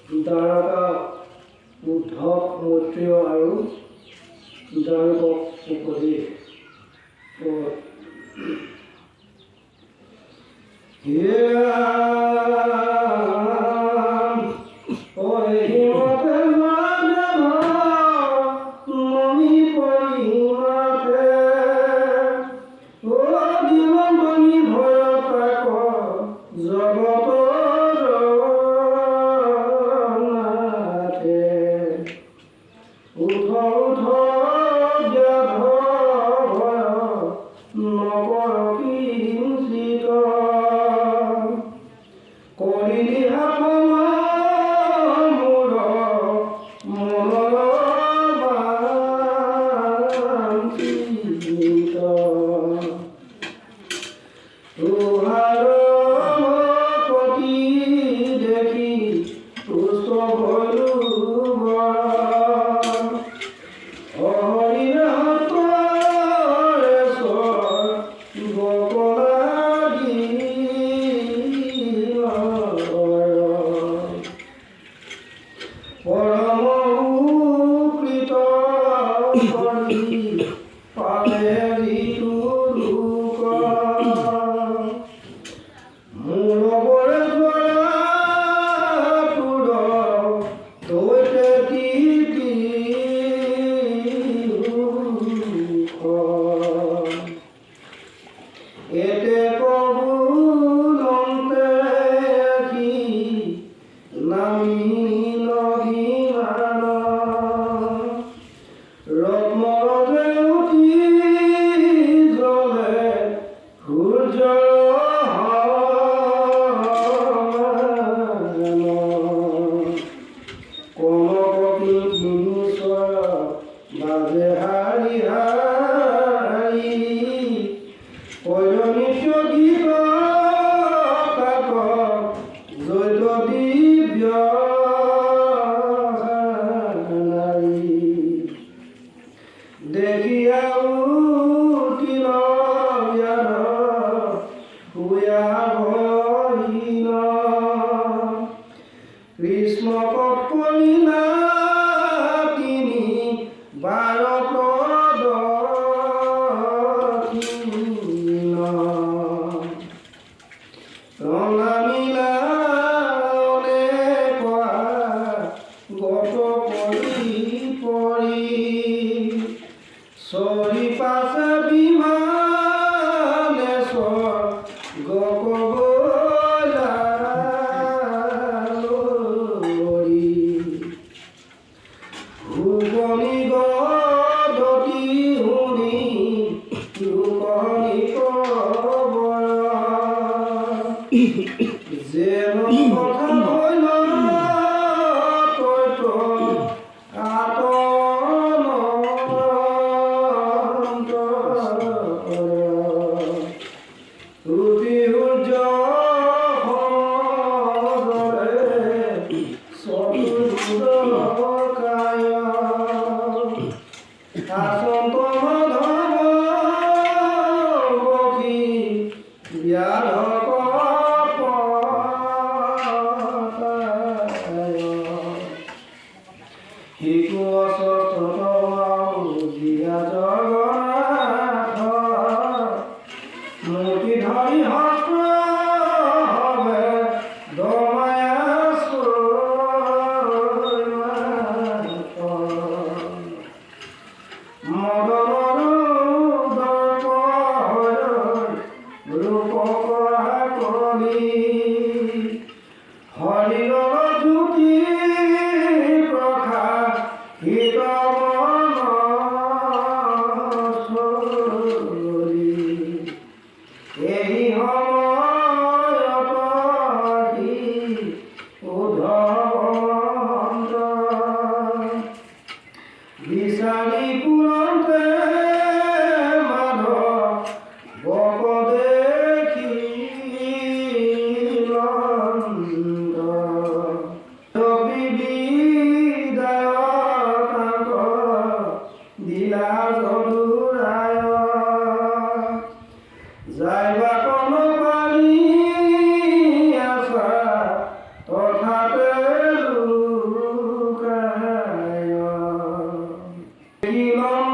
দ্বাৰকা উদ্ধৱ মৈত্ৰেয় আৰু দাৰুকক উপদেশ হে ৰাম অহিমতে মমি পৰিমাতে ও জীৱন বনি ভয় পাক জগত উঠ উঠ ব্যাধ ভয় নকৰ কিঞ্চিত কৰিলি মোৰ মনৰ বাঞ্ছিত তোহাৰ প্ৰতি দেখি তুষ্ট ভয়ো এতে কবুলন্তে কি নামি নদীমান ৰত্নৰতে উঠি জ্বলে সূৰ্য কনকী ঘিনিছৰ বাজে হাৰি হাৰি নিত্য গীত কাক জৈত দিব্য নাৰী দেখিয়া উঠিল জ্ঞান শুয়া ভয়হীন কৃষ্ণ কৰিলা তিনি বাৰ চৰি পাছে বিমানেশ্বৰ গকবৰী ভুৱনী গদতি শুনি লোকনি কবৰ যেন কথা হইল তৈত যাইবা কোনো পানী আশা তথাতে দেখিলাম